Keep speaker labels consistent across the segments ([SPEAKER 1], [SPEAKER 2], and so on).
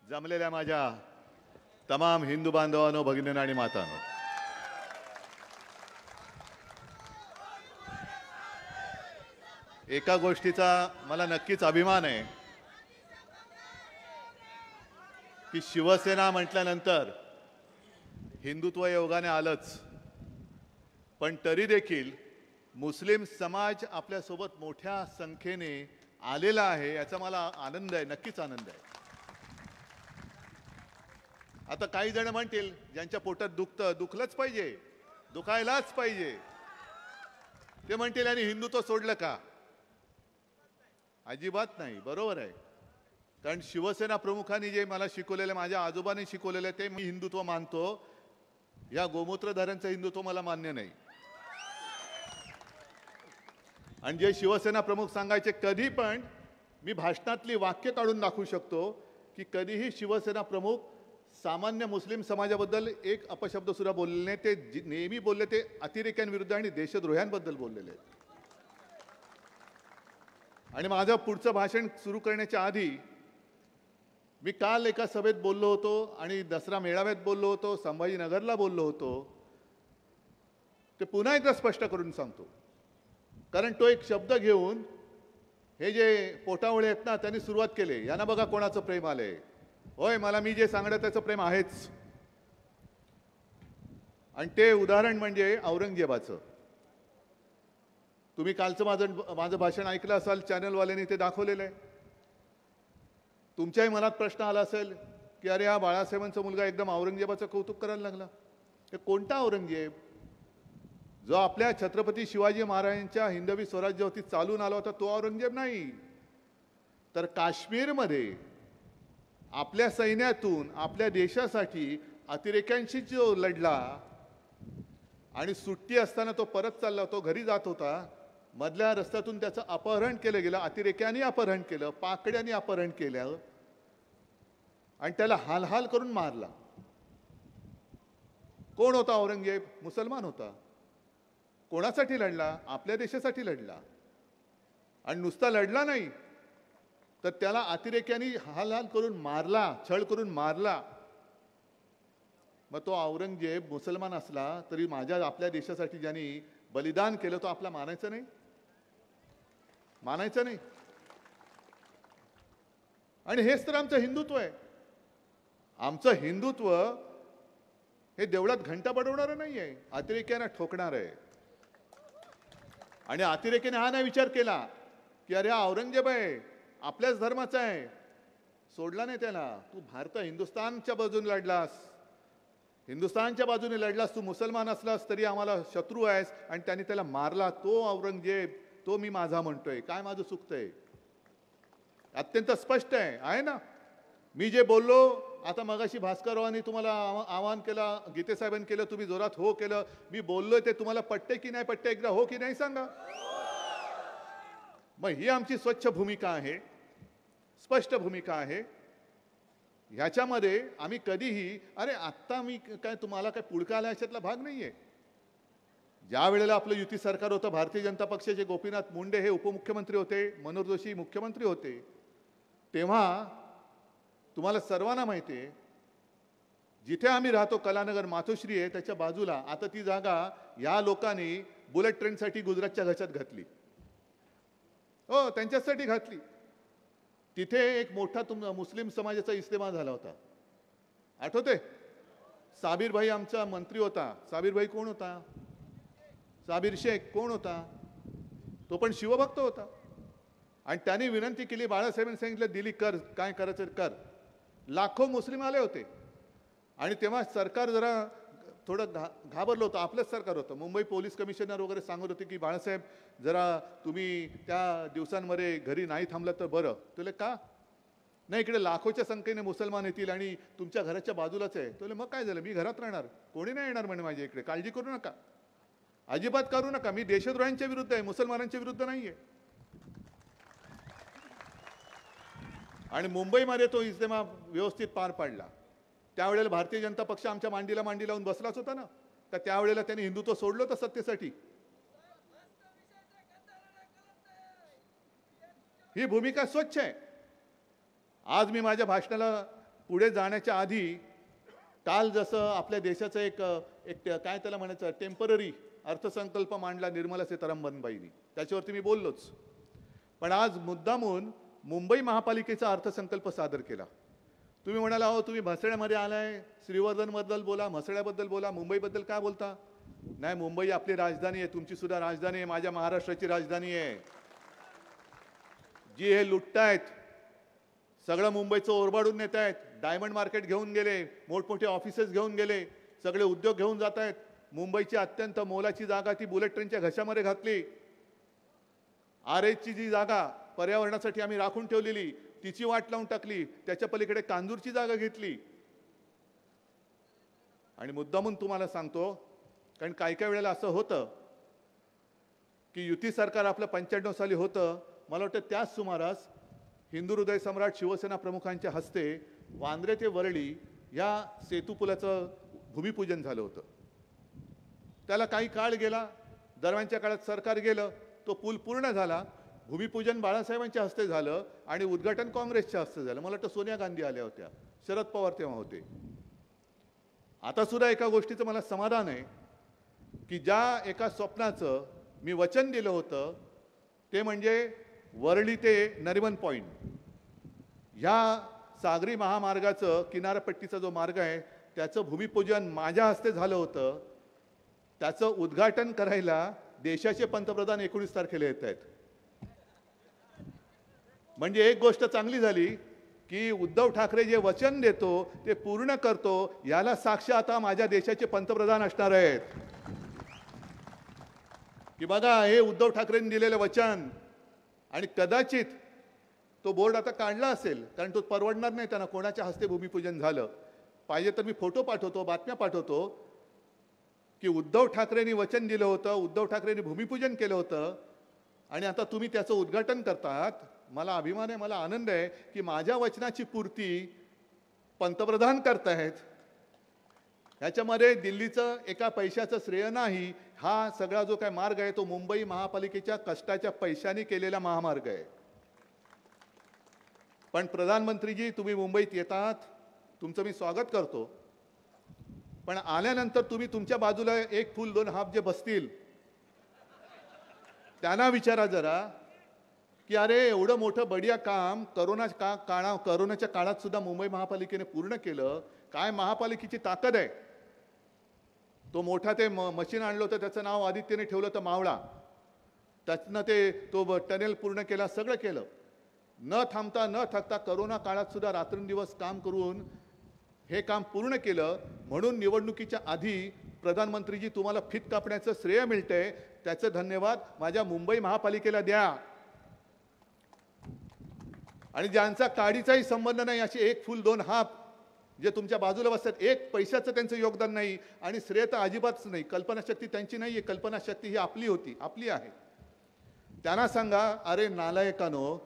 [SPEAKER 1] जमलेल्या माझ्या तमाम हिंदू बांधवांनो, भगिनींनो आणि मातांनो, एका गोष्टीचा मला नक्कीच अभिमान आहे की शिवसेना म्हटल्यानंतर हिंदुत्व योगाने आलंच, पण तरी देखील मुस्लिम समाज आपल्या सोबत मोठ्या संख्येने आलेला आहे, याचा मला आनंद आहे, नक्कीच आनंद आहे. आता काही जण म्हणतील ज्यांच्या पोटात दुखतं, दुखलंच पाहिजे, दुखायलाच पाहिजे, ते म्हणतील आणि हिंदुत्व सोडलं का? अजिबात नाही, बरोबर आहे. कारण शिवसेना प्रमुखांनी जे मला शिकवलेलं, माझ्या आजोबांनी शिकवलेलं, ते मी हिंदुत्व मानतो. या गोमूत्रधाऱ्यांचं हिंदुत्व मला मान्य नाही. आणि जे शिवसेना प्रमुख सांगायचे, कधी पण मी भाषणातली वाक्य काढून दाखवू शकतो की कधीही शिवसेना प्रमुख सामान्य मुस्लिम समाजाबद्दल एक अपशब्द सुद्धा बोललेले नाही. ते नेहमी बोलले ते अतिरेक्यांविरुद्ध आणि देशद्रोह्यांबद्दल बोललेले आहेत. आणि माझं पुढचं भाषण सुरू करण्याच्या आधी मी काल एका सभेत बोललो होतो आणि दसरा मेळाव्यात बोललो होतो, संभाजीनगरला बोललो होतो. ते पुन्हा एकदा स्पष्ट करून सांगतो, कारण तो एक शब्द घेऊन हे जे पोटावळे आहेत ना, त्यांनी सुरुवात केली, यांना बघा कोणाचं प्रेम आलंय. होय, मला मी जे सांगणं त्याचं प्रेम आहेच. आणि ते उदाहरण म्हणजे औरंगजेबाचं. तुम्ही कालचं माझं भाषण ऐकलं असाल, चॅनलवाल्यांनी ते दाखवलेलं आहे. तुमच्याही मनात प्रश्न आला असेल की अरे, हा बाळासाहेबांचा मुलगा एकदम औरंगजेबाचं कौतुक करायला लागला. हे कोणता औरंगजेब? जो आपल्या छत्रपती शिवाजी महाराजांच्या हिंदवी स्वराज्यावरती चालून आला होता, तो औरंगजेब नाही. तर काश्मीरमध्ये आपल्या सैन्यातून आपल्या देशासाठी अतिरेक्यांशी जो लढला आणि सुट्टी असताना तो परत चालला, तो घरी जात होता, मधल्या रस्त्यातून त्याचं अपहरण केलं गेलं, अतिरेक्यांनी अपहरण केलं, पाकड्यांनी अपहरण केलं आणि त्याला हाल करून मारला. कोण होता औरंगजेब? मुसलमान होता. कोणासाठी लढला? आपल्या देशासाठी लढला. आणि नुसता लढला नाही, तर त्याला अतिरेक्यांनी हाल करून मारला, छळ करून मारला. मग तो औरंगजेब मुसलमान असला तरी आपल्या देशासाठी ज्यांनी बलिदान केलं, तो आपला मानायचं नाही? मानायचं नाही. आणि हेच तर आमचं हिंदुत्व आहे. आमचं हिंदुत्व हे देवळात घंटा बडवणारं नाही आहे, अतिरेक्यांना ठोकणार आहे. आणि अतिरेक्याने हा नाही विचार केला की अरे, हा औरंगजेब आहे, आपल्याच धर्माचा आहे, सोडला नाही त्याला. तू हिंदुस्थानच्या बाजूने लढलास, हिंदुस्थानच्या बाजूने लढलास, तू मुसलमान असलास तरी आम्हाला शत्रू आहेस, आणि त्यांनी त्याला मारला. तो औरंगजेब, तो मी माझा म्हणतोय. काय माझं चुकतंय? अत्यंत स्पष्ट आहे ना. मी जे बोललो आता मगाशी, भास्कररावांनी तुम्हाला आवाहन केलं, गीते साहेबांनी केलं, तुम्ही जोरात हो केलं. मी बोललोय ते तुम्हाला पटते की नाही पटते? एकदा हो की नाही सांगा. मग ही आमची स्वच्छ भूमिका आहे, स्पष्ट भूमिका आहे. ह्याच्यामध्ये आम्ही कधीही अरे आत्ता मी काय तुम्हाला काय पुळका आला याच्यातला भाग नाहीये. ज्या वेळेला आपलं युती सरकार होतं, भारतीय जनता पक्षाचे गोपीनाथ मुंडे हे उपमुख्यमंत्री होते, मनोहर जोशी मुख्यमंत्री होते, तेव्हा तुम्हाला सर्वांना माहिती आहे, जिथे आम्ही राहतो कलानगर मातोश्री आहे, त्याच्या बाजूला आता ती जागा या लोकांनी बुलेट ट्रेनसाठी गुजरातच्या घशात घातली. हो, त्यांच्यासाठी घातली. तिथे एक मोठा मुस्लिम समाजाचा इस्तेमा झाला होता, आठवते? साबिर भाई आमचा मंत्री होता. साबिर भाई कोण होता? साबिर शेख कोण होता? तो पण शिवभक्त होता. आणि त्यांनी विनंती केली, बाळासाहेबांनी सांगितलं, दिली, कर, काय करायचं कर. लाखो मुस्लिम आले होते. आणि तेव्हा सरकार जरा थोडं घाबरलं होतं. आपलंच सरकार होतं. मुंबई पोलीस कमिशनर वगैरे सांगत होते की बाळासाहेब, जरा तुम्ही त्या दिवसांमध्ये घरी नाही थांबलं तर बरं. तुला का नाही, इकडे लाखोच्या संख्येने मुसलमान येतील आणि तुमच्या घराच्या बाजूलाच आहे. तुला मग काय झालं, मी घरात राहणार, कोणी नाही येणार म्हणे माझ्या इकडे, काळजी करू नका, अजिबात करू नका. मी देशद्रोह्यांच्या विरुद्ध आहे, मुसलमानांच्या विरुद्ध नाहीये. आणि मुंबईमध्ये तो इस्तेमा व्यवस्थित पार पाडला. त्यावेळेला भारतीय जनता पक्ष आमच्या मांडीला मांडी लावून बसलाच होता ना. तर त्यावेळेला त्यांनी हिंदुत्व सोडलं होतं सत्तेसाठी. ही भूमिका स्वच्छ आहे. आज मी माझ्या भाषणाला पुढे जाण्याच्या आधी काल जसं आपल्या देशाचं एक एक काय त्याला म्हणायचं टेम्पररी अर्थसंकल्प मांडला निर्मला सीतारामनबाईंनी, त्याच्यावरती मी बोललोच. पण आज मुद्दामून मुंबई महापालिकेचा अर्थसंकल्प सादर केला. तुम्ही म्हणाला अहो तुम्ही म्हसळ्यामध्ये आलाय, श्रीवर्धनबद्दल बोला, म्हसळ्याबद्दल बोला, मुंबईबद्दल काय बोलता? नाही, मुंबई आपली राजधानी आहे, तुमची सुद्धा राजधानी आहे, माझ्या महाराष्ट्राची राजधानी आहे. जी हे लुटतायत, सगळं मुंबईचं ओरबाडून नेत आहेत, डायमंड मार्केट घेऊन गेले, मोठमोठे ऑफिसेस घेऊन गेले, सगळे उद्योग घेऊन जात आहेत. मुंबईची अत्यंत मोलाची जागा ती बुलेट ट्रेनच्या घशामध्ये घातली. आरेची जी जागा पर्यावरणासाठी आम्ही राखून ठेवलेली तिची वाट लावून टाकली, त्याच्या पलीकडे कांजूरची जागा घेतली. आणि मुद्दामून तुम्हाला सांगतो, कारण काही काही वेळेला असं होतं की युती सरकार आपलं 95 साली होतं, मला वाटतं त्याच सुमारास हिंदू हृदय सम्राट शिवसेना प्रमुखांच्या हस्ते वांद्रे ते वरळी या सेतूपुलाचं भूमिपूजन झालं होतं. त्याला काही काळ गेला, दरम्यानच्या काळात सरकार गेलं, तो पूल पूर्ण झाला, भूमिपूजन बाळासाहेबांच्या हस्ते झालं आणि उद्घाटन काँग्रेसच्या हस्ते झालं. मला वाटतं सोनिया गांधी आल्या होत्या, शरद पवार तेव्हा होते. आता सुद्धा एका गोष्टीचं मला समाधान आहे की ज्या एका स्वप्नाचं मी वचन दिलं होतं ते म्हणजे वरळी ते नरिमन पॉईंट ह्या सागरी महामार्गाचं किनारपट्टीचा जो मार्ग आहे त्याचं भूमिपूजन माझ्या हस्ते झालं होतं. त्याचं उद्घाटन करायला देशाचे पंतप्रधान 19 तारखेला येत आहेत. म्हणजे एक गोष्ट चांगली झाली की उद्धव ठाकरे जे वचन देतो ते पूर्ण करतो, याला साक्ष आता माझ्या देशाचे पंतप्रधान असणार आहेत की बघा हे उद्धव ठाकरेंनी दिलेलं वचन. आणि कदाचित तो बोर्ड आता काढला असेल, कारण तो परवडणार नाही त्यांना कोणाच्या हस्ते भूमिपूजन झालं. पाहिजे तर मी फोटो पाठवतो, बातम्या पाठवतो की उद्धव ठाकरेंनी वचन दिलं होतं, उद्धव ठाकरेंनी भूमिपूजन केलं होतं आणि आता तुम्ही त्याचं उद्घाटन करतात. मला अभिमान आहे, मला आनंद आहे की माझ्या वचनाची पूर्ती पंतप्रधान करतायत. ह्याच्यामध्ये दिल्लीचं एका पैशाचं श्रेय नाही. हा सगळा जो काय मार्ग आहे तो मुंबई महापालिकेच्या कष्टाच्या पैशाने केलेला महामार्ग आहे. पण प्रधानमंत्रीजी तुम्ही मुंबईत येतात, तुमचं मी स्वागत करतो. पण आल्यानंतर तुम्ही तुमच्या बाजूला एक फूल दोन हात जे बसतील त्यांना विचारा जरा की अरे एवढं मोठं बढिया काम करोनाच्या काळात सुद्धा मुंबई महापालिकेने पूर्ण केलं. काय महापालिकेची ताकद आहे. तो मोठा ते मशीन आणलं होतं, त्याचं नाव आदित्यने ठेवलं होतं मावळा. त्यातनं ते तो टनेल पूर्ण केला, सगळं केलं. न थांबता न थकता करोना काळात सुद्धा रात्रंदिवस काम करून हे काम पूर्ण केलं. म्हणून निवडणुकीच्या आधी प्रधानमंत्रीजी तुम्हाला फीत कापण्याचं श्रेय मिळतंय, त्याचं धन्यवाद माझ्या मुंबई महापालिकेला द्या. आणि ज्यांचा काडीचाही संबंध नाही, असे एक फूल दोन हात जे तुमच्या बाजूला बसतात, एक पैशाचं त्यांचं योगदान नाही आणि श्रेय तर अजिबातच नाही. कल्पनाशक्ती त्यांची नाही आहे, कल्पनाशक्ती ही आपली होती, आपली आहे. त्यांना सांगा अरे नालायकानो,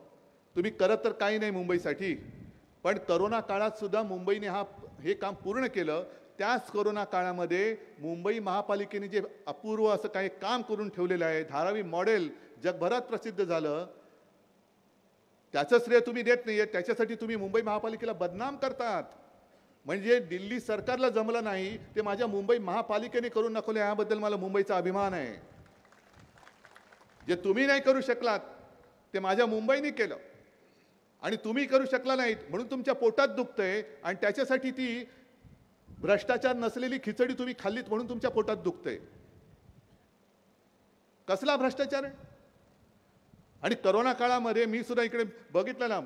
[SPEAKER 1] तुम्ही करत तर काही नाही मुंबईसाठी, पण करोना काळात सुद्धा मुंबईने हे काम पूर्ण केलं. त्याच करोना काळामध्ये मुंबई महापालिकेने जे अपूर्व असं काही काम करून ठेवलेलं आहे, धारावी मॉडेल जगभरात प्रसिद्ध झालं, त्याचं श्रेय तुम्ही देत नाहीये. त्याच्यासाठी तुम्ही मुंबई महापालिकेला बदनाम करतात. म्हणजे दिल्ली सरकारला जमलं नाही ते माझ्या मुंबई महापालिकेने करून दाखवले, याबद्दल मला मुंबईचा अभिमान आहे. जे तुम्ही नाही करू शकलात ते माझ्या मुंबईने केलं आणि तुम्ही करू शकला नाहीत म्हणून तुमच्या पोटात दुखतंय आणि त्याच्यासाठी ती भ्रष्टाचार नसलेली खिचडी तुम्ही खाल्लीत म्हणून तुमच्या पोटात दुखतंय. कसला भ्रष्टाचार आहे. आणि करोना काळामध्ये मी सुद्धा इकडे बघितलं ना,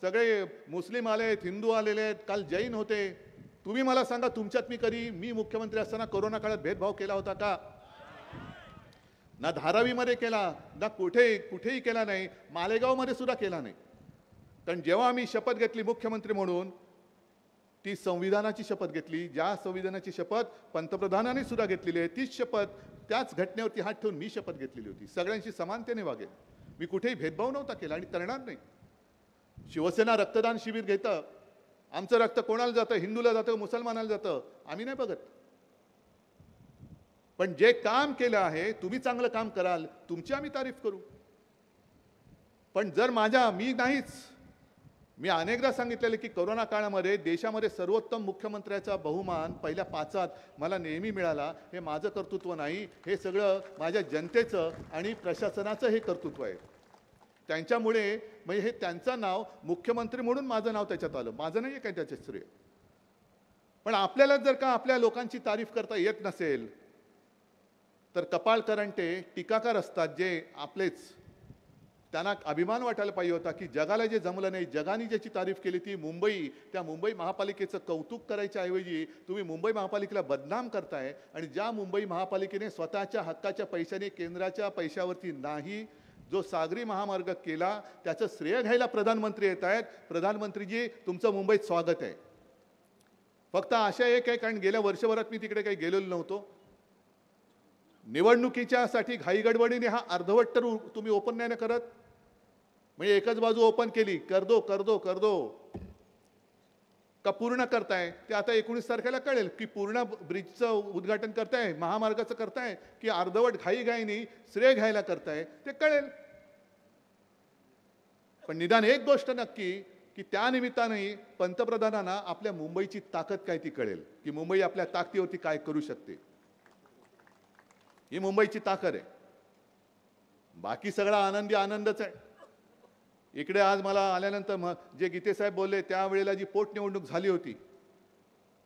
[SPEAKER 1] सगळे मुस्लिम आले आहेत, हिंदू आलेले आहेत, काल जैन होते. तुम्ही मला सांगा तुमच्यात मी मुख्यमंत्री असताना करोना काळात भेदभाव केला होता का? ना धारावीमध्ये केला, ना कुठेही केला नाही, मालेगावमध्ये सुद्धा केला नाही. कारण जेव्हा आम्ही शपथ घेतली मुख्यमंत्री म्हणून, ती संविधानाची शपथ घेतली. ज्या संविधानाची शपथ पंतप्रधानांनी सुद्धा घेतलेली आहे, तीच शपथ त्याच घटनेवरती हात ठेवून मी शपथ घेतलेली होती. सगळ्यांशी समानतेने वागेल. मी कुठेही भेदभाव नव्हता केला आणि करणार नाही. शिवसेना रक्तदान शिबिर घेतं, आमचं रक्त कोणाला जातं, हिंदूला जातं, मुसलमानाला जातं, आम्ही नाही बघत. पण जे काम केलं आहे, तुम्ही चांगलं काम कराल, तुमची आम्ही तारीफ करू. पण जर मी अनेकदा सांगितलेलं की कोरोना काळामध्ये देशामध्ये सर्वोत्तम मुख्यमंत्र्याचा बहुमान पहिल्या 5 मला नेहमी मिळाला. हे माझं कर्तृत्व नाही, हे सगळं माझ्या जनतेचं आणि प्रशासनाचं हे कर्तृत्व आहे. त्यांच्यामुळे म्हणजे हे त्यांचं नाव मुख्यमंत्री म्हणून माझं नाव त्याच्यात आलं. माझं नाही आहे काय त्याचे श्रेय. पण आपल्याला जर का आपल्या लोकांची तारीफ करता येत नसेल तर कपाळ करंटे टीकाकार असतात जे आपलेच, त्यांना अभिमान वाटायला पाहिजे होता की जगाला जे जमलं नाही, जगाने ज्याची तारीफ केली ती मुंबई, त्या मुंबई महापालिकेचं कौतुक करायच्या ऐवजी तुम्ही मुंबई महापालिकेला बदनाम करताय. आणि ज्या मुंबई महापालिकेने स्वतःच्या हक्काच्या पैशाने, केंद्राच्या पैशावरती नाही, जो सागरी महामार्ग केला त्याचं श्रेय घ्यायला प्रधानमंत्री येत आहेत. प्रधानमंत्रीजी, तुमचं मुंबईत स्वागत आहे. फक्त आशा एक आहे, कारण गेल्या वर्षभरात मी तिकडे काही गेलेलो नव्हतो. निवडणुकीच्या साठी घाईगडबडीने हा अर्धवट तर तुम्ही ओपन नाही करत. म्हणजे एकच बाजू ओपन केली, कर दो का पूर्ण करताय ते आता 19 तारखेला कळेल की पूर्ण ब्रिजचं उद्घाटन करताय, महामार्गाचं करताय की अर्धवट घाईघाईने श्रेय घ्यायला करताय ते कळेल. पण निदान एक गोष्ट नक्की की त्या निमित्ताने पंतप्रधानांना आपल्या मुंबईची ताकद काय ती कळेल की मुंबई आपल्या ताकदीवरती काय करू शकते. ही मुंबईची ताकद आहे. बाकी सगळा आनंदी आनंदच आहे. इकडे आज मला आल्यानंतर जे गीते साहेब बोलले त्यावेळेला जी पोटनिवडणूक झाली होती,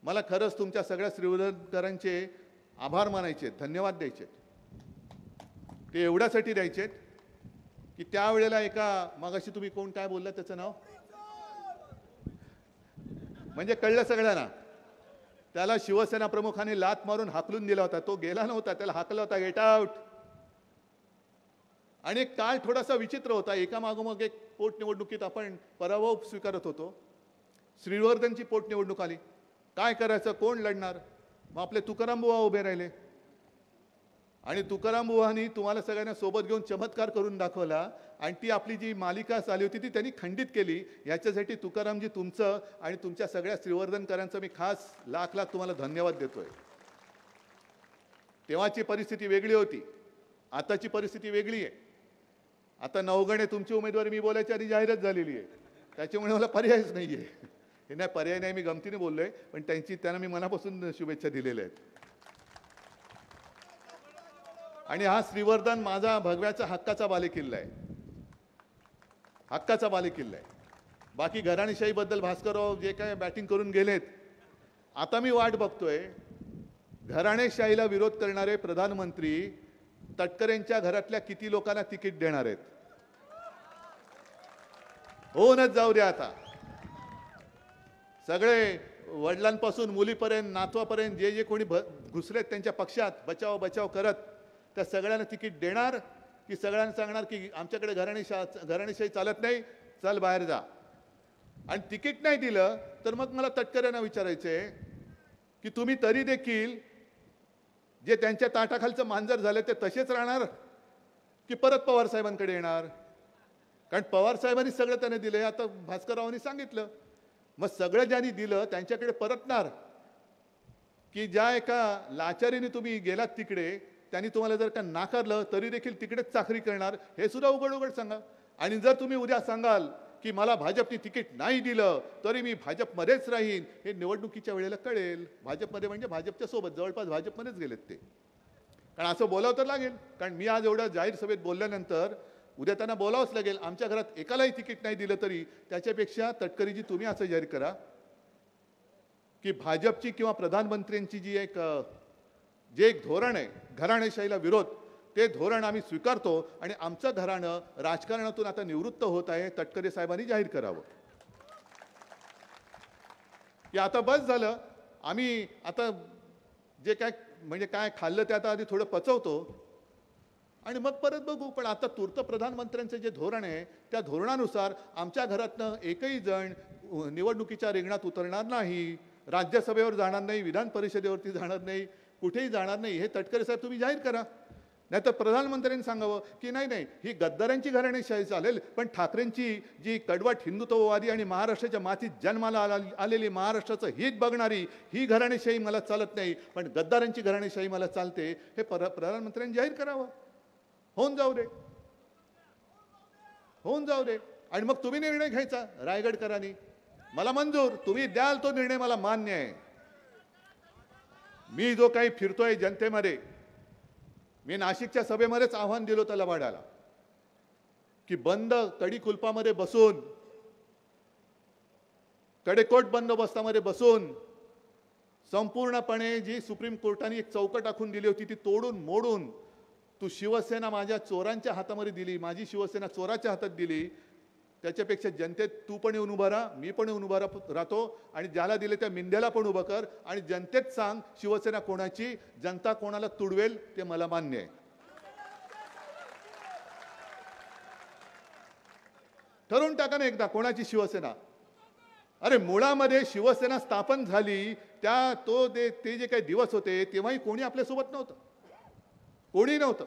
[SPEAKER 1] मला खरंच तुमच्या सगळ्या श्रीवर्धनकरांचे आभार मानायचे, धन्यवाद द्यायचे. ते एवढ्यासाठी द्यायचे की त्यावेळेला एका, मगाशी तुम्ही कोण काय बोलला त्याचं नाव, म्हणजे कळलं सगळ्यांना, त्याला शिवसेना प्रमुखांनी लात मारून हाकलून दिला होता. तो गेला नव्हता, त्याला हाकला होता, गेट आउट. आणि काळ थोडासा विचित्र होता. एका मागोमाग एक पोटनिवडणुकीत आपण पराभव स्वीकारत होतो. श्रीवर्धनची पोटनिवडणूक आली. काय करायचं, कोण लढणार? मग आपले तुकाराम बुवा उभे राहिले. आणि तुकाराम बुवांनी तुम्हाला सगळ्यांना सोबत घेऊन चमत्कार करून दाखवला. आणि ती आपली जी मालिका चालली होती ती त्यांनी खंडित केली. याच्यासाठी तुकारामजी तुमचं आणि तुमच्या सगळ्या श्रीवर्धनकरांचं मी खास लाख लाख तुम्हाला धन्यवाद देतोय. तेव्हाची परिस्थिती वेगळी होती, आताची परिस्थिती वेगळी आहे. आता नवगणे तुमची उमेदवारी मी बोलायच्या आधी जाहीरच झालेली आहे. त्याच्यामुळे मला पर्यायच नाही आहे. हे नाही पर्याय नाही, मी गमतीने बोललोय, पण त्यांना मी मनापासून शुभेच्छा दिलेल्या आहेत. आणि हा श्रीवर्धन माझा भगव्याचा हक्काचा बालेकिल्ला आहे, हक्काचा बालेकिल्ला आहे. बाकी घराणेशाहीबद्दल भास्करराव जे काय बॅटिंग करून गेलेत, आता मी वाट बघतोय घराणेशाहीला विरोध करणारे प्रधानमंत्री तटकरेंच्या घरातल्या किती लोकांना तिकीट देणार आहेत. होऊनच जाऊ द्या. आता सगळे वडिलांपासून मुलीपर्यंत, नातवापर्यंत जे जे कोणी घुसलेत त्यांच्या पक्षात बचाव बचाव करत, त्या सगळ्यांना तिकीट देणार की सगळ्यांना सांगणार की आमच्याकडे घराणेशाही चालत नाही, चल बाहेर जा. आणि तिकीट नाही दिलं तर मग मला तटकऱ्यांना विचारायचे की तुम्ही तरी देखील जे त्यांच्या ताटाखालचं मांजर झालं ते तसेच राहणार की परत पवार साहेबांकडे येणार? कारण पवार साहेबांनी सगळं त्याने दिलं, आता भास्कररावांनी सांगितलं. मग सगळं ज्यांनी दिलं त्यांच्याकडे परतणार की ज्या एका लाचारीने तुम्ही गेलात तिकडे त्यांनी तुम्हाला जर का नाकारलं तरी देखील तिकडेच चाकरी करणार? हे सुद्धा उघड उघड सांगा. आणि जर तुम्ही उद्या सांगाल की मला भाजपने तिकीट नाही दिलं तरी मी भाजपमध्येच राहीन, हे निवडणुकीच्या वेळेला कळेल. भाजपमध्ये म्हणजे भाजपच्या सोबत, जवळपास भाजपमध्येच गेलेत ते. कारण असं बोलावं तर लागेल, कारण मी आज एवढ्या जाहीर सभेत बोलल्यानंतर उद्या त्यांना बोलावंच लागेल. आमच्या घरात एकालाही तिकीट नाही दिलं तरी त्याच्यापेक्षा तटकरीजी तुम्ही असं जाहीर करा की भाजपची किंवा प्रधानमंत्र्यांची जी एक धोरण आहे घराणेशाहीला विरोध, ते धोरण आम्ही स्वीकारतो आणि आमचं घराणं राजकारणातून आता निवृत्त होत आहे, तटकरे साहेबांनी जाहीर करावं की आता बस झालं. आम्ही आता जे काय म्हणजे काय खाल्लं ते आता आधी थोडं पचवतो आणि मग परत बघू. पण आता तूर्त प्रधानमंत्र्यांचं जे धोरण आहे त्या धोरणानुसार आमच्या घरातनं एकही जण निवडणुकीच्या रिंगणात उतरणार नाही, राज्यसभेवर जाणार नाही, विधान परिषदेवरती जाणार नाही, कुठेही जाणार नाही. हे तटकरे साहेब तुम्ही जाहीर करा. नाहीतर प्रधानमंत्र्यांनी सांगावं की नाही नाही, ही गद्दारांची घराणेशाही चालेल, पण ठाकरेंची जी कडवट हिंदुत्ववादी आणि महाराष्ट्राच्या मातीत जन्माला आलेली, महाराष्ट्राचं हित बघणारी ही घराणेशाही मला चालत नाही, पण गद्दारांची घराणेशाही मला चालते, हे प्रधानमंत्र्यांनी जाहीर करावं. होऊन जाऊ दे, होऊन जाऊ दे. आणि मग तुम्ही निर्णय घ्यायचा रायगडकरांनी. मला मंजूर, तुम्ही द्याल तो निर्णय मला मान्य आहे. मी जो काही फिरतोय जनतेमध्ये, मी नाशिकच्या सभेमध्येच आव्हान दिलं होतं लबाडाला की बंद कडी कुलपामध्ये बसून, कडेकोट बंदोबस्तामध्ये बसून संपूर्णपणे जी सुप्रीम कोर्टाने एक चौकट आखून दिली होती ती तोडून मोडून तू शिवसेना माझ्या चोरांच्या हातामध्ये दिली, माझी शिवसेना चोराच्या हातात दिली. त्याच्यापेक्षा जनतेत तू पण येऊन उभा राहा, मी पण येऊन उभा राहतो आणि ज्याला दिले त्या मिंद्याला पण उभं कर आणि जनतेत सांग शिवसेना कोणाची, जनता कोणाला तुडवेल ते मला मान्य आहे. ठरवून टाका ना एकदा कोणाची शिवसेना. अरे मुळामध्ये शिवसेना स्थापन झाली ते जे काही दिवस होते तेव्हाही कोणी आपल्यासोबत नव्हतं, कोणी नव्हतं.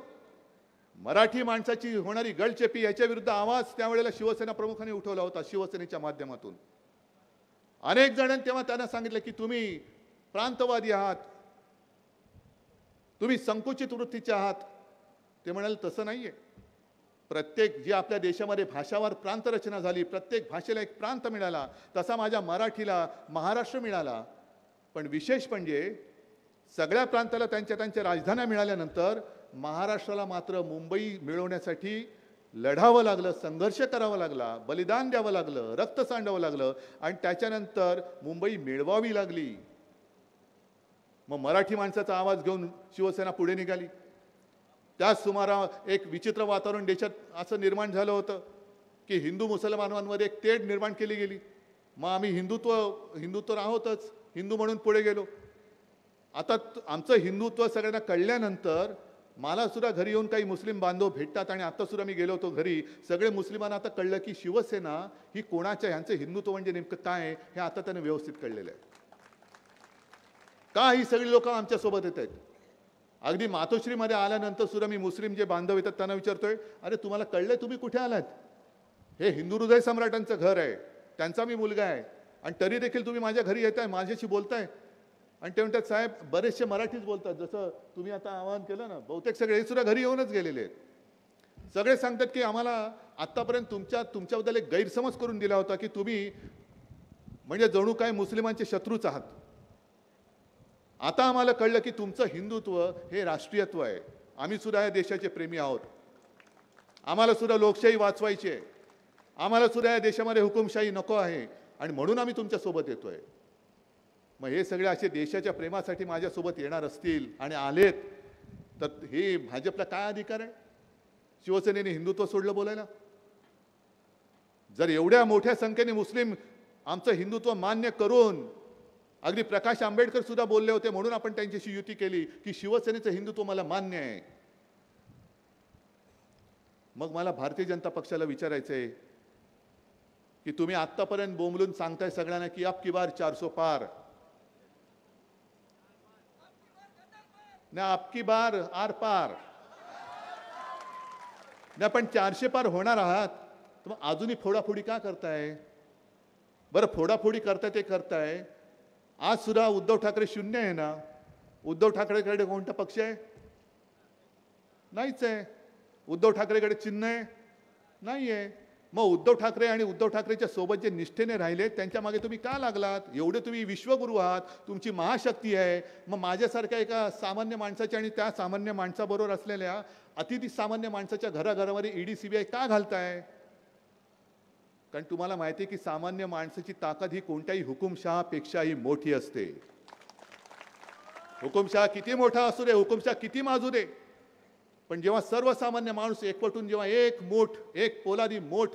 [SPEAKER 1] मराठी माणसाची होणारी गळचेपी याच्या विरुद्ध आवाज त्यावेळेला शिवसेना प्रमुखांनी उठवला होता शिवसेनेच्या माध्यमातून. अनेक जणांनी तेव्हा त्यांना सांगितलं की तुम्ही प्रांतवादी आहात, तुम्ही संकुचित वृत्तीचे आहात. ते म्हणाले तसं नाहीये. प्रत्येक जी आपल्या देशामध्ये भाषावार प्रांत रचना झाली, प्रत्येक भाषेला एक प्रांत मिळाला, तसा माझ्या मराठीला महाराष्ट्र मिळाला. पण विशेष म्हणजे सगळ्या प्रांताला त्यांच्या राजधान्या मिळाल्यानंतर महाराष्ट्राला मात्र मुंबई मिळवण्यासाठी लढावं लागलं, संघर्ष करावा लागला, बलिदान द्यावं लागलं, रक्त सांडावं लागलं आणि त्याच्यानंतर मुंबई मिळवावी लागली. मग मराठी माणसाचा आवाज घेऊन शिवसेना पुढे निघाली. त्याच सुमारा एक विचित्र वातावरण देशात असं निर्माण झालं होतं की हिंदू मुसलमानांमध्ये एक तेढ निर्माण केली गेली. मग आम्ही हिंदुत्व आहोतच, हिंदू म्हणून पुढे गेलो. आता आमचं हिंदुत्व सगळ्यांना कळल्यानंतर मला सुद्धा घरी येऊन काही मुस्लिम बांधव भेटतात आणि आता सुद्धा मी गेलो होतो घरी. सगळे मुस्लिमांना आता कळलं की शिवसेना ही कोणाच्या, ह्यांचं हिंदुत्व म्हणजे नेमकं काय हे आता त्यांना व्यवस्थित कळलेलं आहे. का ही सगळी लोक आमच्या सोबत येत आहेत. अगदी मातोश्रीमध्ये आल्यानंतर सुद्धा मी मुस्लिम जे बांधव येतात त्यांना विचारतोय, अरे तुम्हाला कळलंय तुम्ही कुठे आलात? हे हिंदू हृदय सम्राटांचं घर आहे, त्यांचा मी मुलगा आहे आणि तरी देखील तुम्ही माझ्या घरी येताय, माझ्याशी बोलताय. आणि ते म्हणतात साहेब बरेचसे मराठीच बोलतात, जसं तुम्ही आता आवाहन केलं ना, बहुतेक सगळे सुद्धा घरी येऊनच गेलेले आहेत. सगळे सांगतात की आम्हाला आतापर्यंत तुमच्याबद्दल एक गैरसमज करून दिला होता की तुम्ही म्हणजे जणू काय मुस्लिमांचे शत्रूच आहात. आता आम्हाला कळलं की तुमचं हिंदुत्व हे राष्ट्रीयत्व आहे. आम्ही सुद्धा या देशाचे प्रेमी आहोत. आम्हाला सुद्धा लोकशाही वाचवायची आहे. आम्हाला सुद्धा या देशामध्ये हुकुमशाही नको आहे आणि म्हणून आम्ही तुमच्यासोबत येतोय. मग हे सगळे असे देशाच्या प्रेमासाठी माझ्यासोबत येणार असतील आणि आलेत तर हे भाजपला काय अधिकार आहे शिवसेनेने हिंदुत्व सोडलं बोलायला? जर एवढ्या मोठ्या संख्येने मुस्लिम आमचं हिंदुत्व मान्य करून, अगदी प्रकाश आंबेडकर सुद्धा बोलले होते म्हणून आपण त्यांच्याशी युती केली की शिवसेनेचं हिंदुत्व मला मान्य आहे. मग मला भारतीय जनता पक्षाला विचारायचंय की तुम्ही आतापर्यंत बोंबलून सांगताय सगळ्यांना की अब की बार 400 पार, ना अब की बार आर पार, ना पण 400 पार होणार आहात तर मग अजूनही फोडाफोडी का करताय? बरं फोडाफोडी करताय ते करताय. आज सुद्धा उद्धव ठाकरे शून्य आहे ना. उद्धव ठाकरेकडे कोणता पक्ष आहे? नाहीच आहे. उद्धव ठाकरेकडे चिन्ह आहे? नाही आहे. मग उद्धव ठाकरे आणि उद्धव ठाकरेच्या सोबत जे निष्ठेने राहिले त्यांच्या मागे तुम्ही का लागलात? एवढे तुम्ही विश्वगुरू आहात, तुमची महाशक्ती आहे. मग माझ्यासारख्या एका सामान्य माणसाच्या आणि त्या सामान्य माणसाबरोबर असलेल्या अतिथी सामान्य माणसाच्या घराघरामध्ये ईडी सीबीआय का घालताय? कारण तुम्हाला माहिती आहे की सामान्य माणसाची ताकद ही कोणत्याही हुकुमशहापेक्षाही मोठी असते. हुकुमशहा किती मोठा असू दे, हुकुमशहा किती माजू दे, पण जेव्हा सर्वसामान्य माणूस एकवटून जेव्हा एक पोलादी मोठ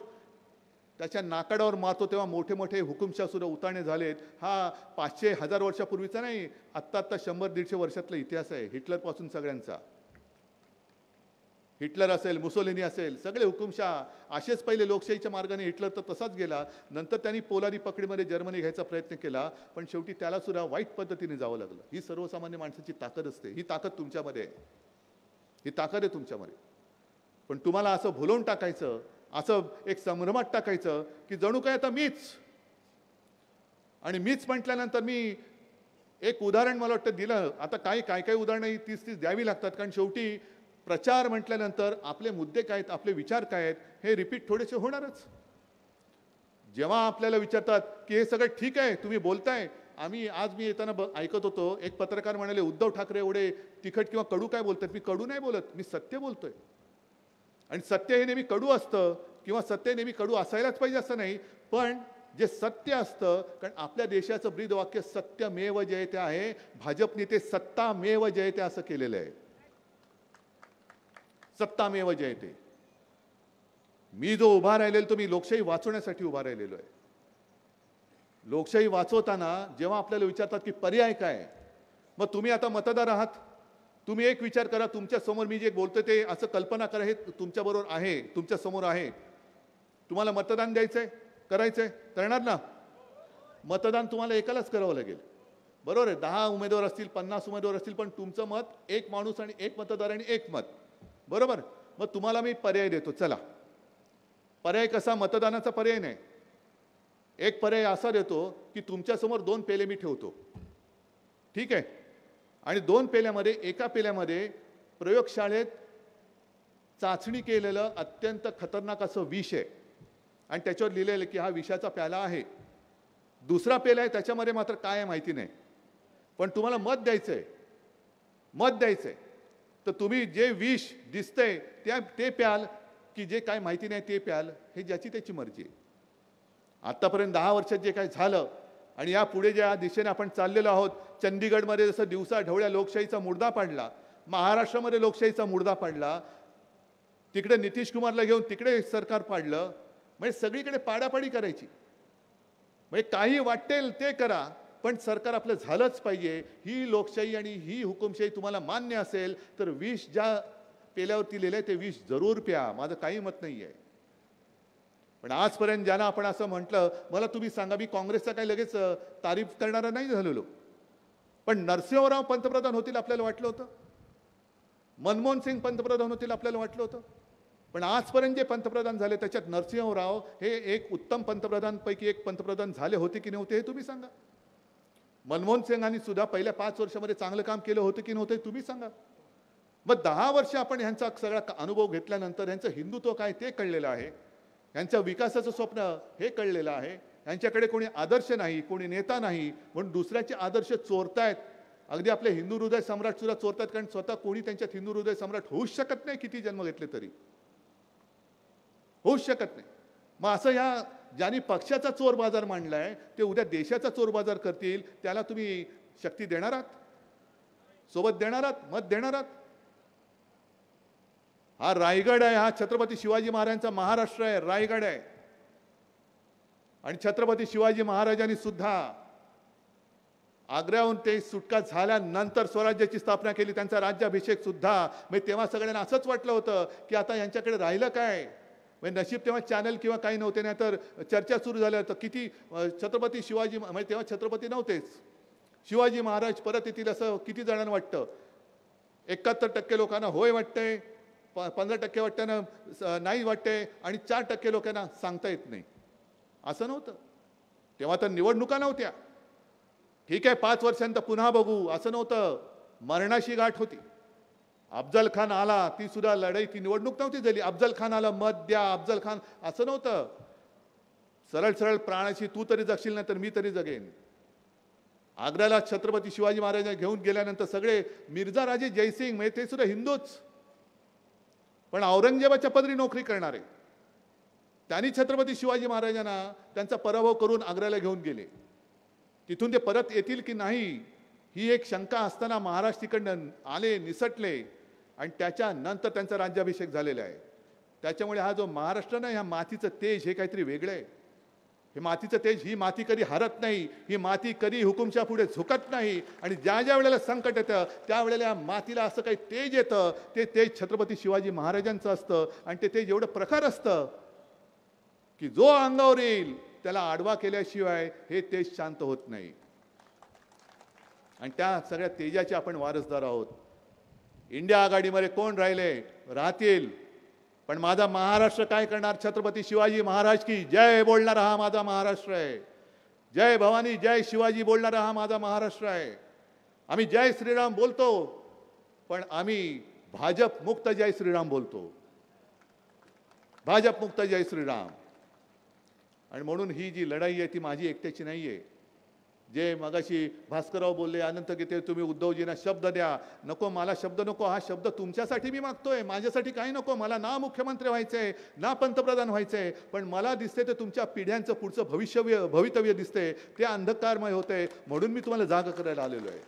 [SPEAKER 1] त्याच्या नाकाडावर मारतो तेव्हा मोठे मोठे हुकुमशहा सुद्धा उतारणे झालेत. हा 500-1000 वर्षापूर्वीचा नाही, आत्ता 100-150 वर्षातला इतिहास आहे. हिटलरपासून सगळ्यांचा. हिटलर असेल, मुसोलिनी असेल, सगळे हुकुमशहा असेच पहिले लोकशाहीच्या मार्गाने. हिटलर तर तसाच गेला. नंतर त्यांनी पोलादी पकडीमध्ये जर्मनी घ्यायचा प्रयत्न केला, पण शेवटी त्याला सुद्धा वाईट पद्धतीने जावं लागलं. ही सर्वसामान्य माणसाची ताकद असते. ही ताकद तुमच्यामध्ये आहे, ही ताकद आहे तुमच्यामध्ये. पण तुम्हाला असं भुलवून टाकायचं, असं एक संभ्रमात टाकायचं की जणू काय आता मीच. आणि मीच म्हटल्यानंतर मी एक उदाहरण मला वाटतं दिलं. आता काय उदाहरणं 30 द्यावी लागतात, कारण शेवटी प्रचार म्हटल्यानंतर आपले मुद्दे काय आहेत, आपले विचार काय आहेत हे रिपीट थोडेसे होणारच. जेव्हा आपल्याला विचारतात की हे सगळं ठीक आहे तुम्ही बोलताय, आज मी येताना ऐकत होतो, एक पत्रकार म्हणाले उद्धव ठाकरे एवढे तिखट किंवा कडू काय बोलतात. मी कडू नाही बोलत, मी सत्य बोलतोय. आणि सत्य हे नेहमी कडू असतं किंवा सत्य नेहमी कडू असायलाच पाहिजे असं नाही, पण जे सत्य असतं, कारण आपल्या देशाचं ब्रीदवाक्य सत्यमेव जयते आहे. भाजपने ते सत्तामेव जयते असं केलेलं आहे. सत्तामेव जयते. मी जो उभा राहिलेलो तो मी लोकशाही वाचवण्यासाठी उभा राहिलेलो आहे. लोकशाही वाचवताना जेव्हा आपल्याला विचारतात की पर्याय काय, मग तुम्ही आता मतदार आहात, तुम्ही एक विचार करा, तुमच्या समोर मी जे बोलतोय ते असं कल्पना करा हे तुमच्या बरोबर आहे, तुमच्या समोर आहे. तुम्हाला मतदान द्यायचंय, करायचंय, करणार ना? मतदान तुम्हाला एकालाच करावं लागेल, बरोबर आहे. 10 उमेदवार असतील, 50 उमेदवार असतील, पण तुमचं मत एक माणूस आणि एक मतदार आणि एक मत, बरोबर. मग तुम्हाला मी पर्याय देतो. चला, पर्याय कसा? मतदानाचा पर्याय नाही. एक पर्याय असा देतो की तुमच्या समोर 2 पेले मी ठेवतो, ठीक आहे. आणि 2 पेल्यामध्ये, एका पेल्यामध्ये प्रयोगशाळेत चाचणी केलेलं अत्यंत खतरनाक असं विष आहे आणि त्याच्यावर लिहिलेलं की हा विषाचा प्याला आहे. दुसरा पेला आहे, त्याच्यामध्ये मात्र काय आहे माहिती नाही, पण तुम्हाला मत द्यायचंय. मत द्यायचंय तर तुम्ही जे विष दिसतंय ते प्याल की जे काय माहिती नाही ते प्याल, हे ज्याची त्याची मर्जी आहे. आतापर्यंत 10 वर्षात जे काय झालं आणि या पुढे ज्या दिशेने आपण चाललेलो आहोत, चंदीगडमध्ये जसं दिवसा ढवळ्या लोकशाहीचा मुर्दा पाडला, महाराष्ट्रामध्ये लोकशाहीचा मुर्दा पाडला, तिकडे नितीश कुमारला घेऊन तिकडे सरकार पाडलं, म्हणजे सगळीकडे पाडापाडी करायची. म्हणजे काही वाटेल ते करा, पण सरकार आपलं झालंच पाहिजे. ही लोकशाही आणि ही हुकुमशाही तुम्हाला मान्य असेल तर विष ज्या पेल्यावरती लिहिलंय ते विष जरूर प्या, माझं काही मत नाही आहे. पण आजपर्यंत ज्यांना आपण असं म्हटलं, मला तुम्ही सांगा, मी काँग्रेसचा काही लगेच तारीफ करणारा नाही झालेलो, पण नरसिंहराव पंतप्रधान होतील आपल्याला वाटलं होतं, मनमोहन सिंग पंतप्रधान होतील आपल्याला वाटलं होतं, पण आजपर्यंत जे पंतप्रधान झाले त्याच्यात नरसिंहराव हे एक उत्तम पंतप्रधानपैकी एक पंतप्रधान झाले होते की नव्हते हे तुम्ही सांगा. मनमोहन सिंगांनी सुद्धा पहिल्या 5 वर्षामध्ये चांगलं काम केलं होतं की नव्हतं तुम्ही सांगा. मग 10 वर्ष आपण ह्यांचा सगळा अनुभव घेतल्यानंतर ह्यांचं हिंदुत्व काय ते कळलेलं आहे, ह्यांच्या विकासाचं स्वप्न हे कळलेलं आहे. यांच्याकडे कोणी आदर्श नाही, कोणी नेता नाही, म्हणून दुसऱ्याचे आदर्श चोरतायत. अगदी आपले हिंदू हृदय सम्राट सुद्धा चोरतात, कारण स्वतः कोणी त्यांच्यात हिंदू हृदय सम्राट होऊच शकत नाही, किती जन्म घेतले तरी होऊच शकत नाही. मग असं ह्या ज्यांनी पक्षाचा चोर बाजार मांडलाय ते उद्या देशाचा चोर बाजार करतील, त्याला तुम्ही शक्ती देणार आहात, सोबत देणार आहात, मत देणार आहात? हा रायगड आहे, हा छत्रपती शिवाजी महाराजांचा महाराष्ट्र आहे, रायगड आहे. आणि छत्रपती शिवाजी महाराजांनी सुद्धा आग्र्याहून ते सुटका झाल्यानंतर स्वराज्याची स्थापना केली, त्यांचा राज्याभिषेक सुद्धा. म्हणजे तेव्हा सगळ्यांना असंच वाटलं होतं की आता यांच्याकडे राहिलं काय, म्हणजे नशीब तेव्हा चॅनल किंवा काही नव्हते, नाही तर चर्चा सुरू झाल्या तर किती छत्रपती शिवाजी, म्हणजे तेव्हा छत्रपती नव्हतेच, शिवाजी महाराज परत येतील असं किती जणांना वाटतं. 71% लोकांना होय वाटतंय, 15% वाटतं नाही वाटतंय, आणि 4% लोकांना सांगता येत नाही. असं नव्हतं तेव्हा, तर निवडणुका नव्हत्या. ठीक आहे 5 वर्षांत पुन्हा बघू असं नव्हतं. मरणाशी गाठ होती. अफजल खान आला, ती सुद्धा लढाई, ती निवडणूक नव्हती झाली. अफजल खान आला, मत द्या अफजल खान, असं नव्हतं. सरळ सरळ प्राणाशी तू तरी जगशील नाही तर मी तरी जगेन. आग्र्याला छत्रपती शिवाजी महाराज घेऊन गेल्यानंतर सगळे मिर्झा राजे जयसिंग, म्हणजे ते सुद्धा हिंदूच, पण औरंगजेबाच्या पदरी नोकरी करणारे, त्यांनी छत्रपती शिवाजी महाराजांना त्यांचा पराभव करून आग्र्याला घेऊन गेले. तिथून ते परत येतील की नाही ही एक शंका असताना महाराज तिकडनं आले, निसटले, आणि त्याच्यानंतर त्यांचा राज्याभिषेक झालेला आहे. त्याच्यामुळे हा जो महाराष्ट्र ना, ह्या मातीचं तेज हे काहीतरी वेगळं आहे. हे मातीचं तेज, ही माती कधी हरत नाही, ही माती कधी हुकुमशा पुढे झुकत नाही. आणि ज्या ज्या वेळेला संकट येतं त्यावेळेला या मातीला असं काही तेज येतं, ते तेज छत्रपती शिवाजी महाराजांचं असतं. आणि ते तेज एवढं प्रखर असतं की जो अंगावर येईल त्याला आडवा केल्याशिवाय हे तेज शांत होत नाही. आणि त्या सगळ्या तेजाचे आपण वारसदार आहोत. इंडिया आघाडीमध्ये कोण राहिले, राहतील, पण माझा महाराष्ट्र काय करणार? छत्रपती शिवाजी महाराज की जय बोलणारा हा माझा महाराष्ट्र आहे. जय भवानी जय शिवाजी बोलणारा हा माझा महाराष्ट्र आहे. आम्ही जय श्रीराम बोलतो, पण आम्ही भाजप मुक्त जय श्रीराम बोलतो. भाजप मुक्त जय श्रीराम. आणि म्हणून ही जी लढाई आहे ती माझी एकट्याची नाही आहे. जे मगाशी भास्करराव बोलले अनंत गीते तुम्ही उद्धवजींना शब्द द्या. नको, मला शब्द नको. हा शब्द तुमच्यासाठी मी मागतोय, माझ्यासाठी काही नको. मला ना मुख्यमंत्री व्हायचंय ना पंतप्रधान व्हायचंय, पण मला दिसते ते तुमच्या पिढ्यांचं पुढचं भवितव्य दिसते, ते अंधकारमय होते, म्हणून मी तुम्हाला जाग करायला आलेलो आहे.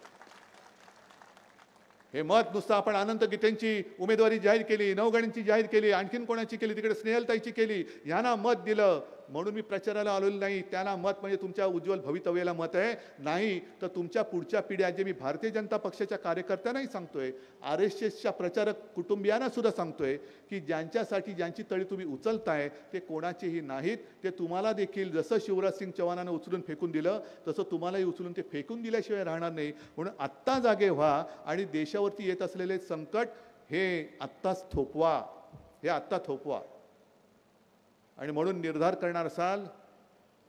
[SPEAKER 1] हे मत नुसतं आपण अनंत गीतेंची उमेदवारी जाहीर केली, नवगणींची जाहीर केली, आणखीन कोणाची केली, तिकडे स्नेहलताईची केली, यांना मत दिलं म्हणून मी प्रचाराला आलेलो नाही. त्यांना मत म्हणजे तुमच्या उज्ज्वल भवितव्याला मत आहे, नाही तर तुमच्या पुढच्या पिढ्या, जे मी भारतीय जनता पक्षाच्या कार्यकर्त्यांनाही सांगतोय, RSSच्या प्रचारक कुटुंबियांना सुद्धा सांगतोय की ज्यांच्यासाठी ज्यांची तळी तुम्ही उचलताय ते कोणाचेही नाहीत. ते तुम्हाला देखील जसं शिवराज सिंग चौहानानं उचलून फेकून दिलं तसं तुम्हालाही उचलून ते फेकून दिल्याशिवाय राहणार नाही. म्हणून आत्ता जागे व्हा आणि देशावरती येत असलेले संकट हे आत्ताच थोपवा, हे आत्ता थोपवा. आणि म्हणून निर्धार करणार असाल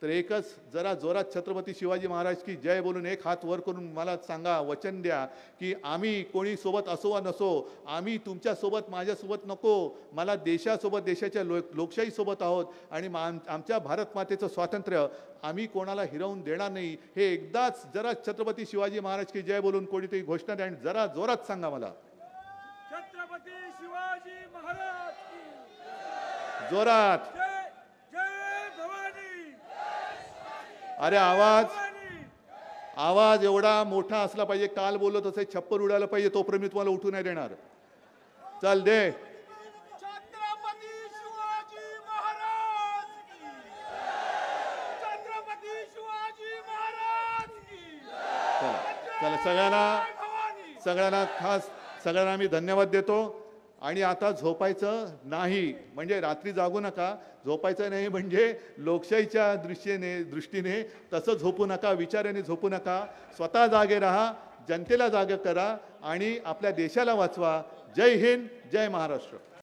[SPEAKER 1] तर एकच, जरा जोरात छत्रपती शिवाजी महाराज की जय बोलून एक हात वर करून मला सांगा, वचन द्या की आम्ही कोणी सोबत असो वा नसो, आम्ही तुमच्यासोबत माझ्यासोबत नको, मला देशासोबत, देशाच्या लोकशाहीसोबत आहोत आणि आमच्या भारत मातेचं स्वातंत्र्य आम्ही कोणाला हिरावून देणार नाही. हे एकदाच जरा छत्रपती शिवाजी महाराज की जय बोलून कोणीतरी घोषणा द्या आणि जरा जोरात सांगा मला.
[SPEAKER 2] छत्रपती शिवाजी महाराज की
[SPEAKER 1] जोरात.
[SPEAKER 2] जय भवानी.
[SPEAKER 1] अरे आवाज एवढा मोठा असला पाहिजे, काल बोललो तसे छप्पर उडायला पाहिजे, तोपर्यंत मी तुम्हाला उठू नाही देणार. चल दे.
[SPEAKER 2] छत्रपती शिवाजी महाराज की. छत्रपती शिवाजी महाराज की.
[SPEAKER 1] चला सगळ्यांना खास सगळ्यांना मी धन्यवाद देतो. आणि आता झोपायचं नाही, म्हणजे रात्री जागू नका. झोपायचं नाही म्हणजे लोकशाहीच्या दृष्टीने तसं झोपू नका, विचाराने झोपू नका. स्वतः जागे राहा, जनतेला जागे करा आणि आपल्या देशाला वाचवा. जय हिंद, जय महाराष्ट्र.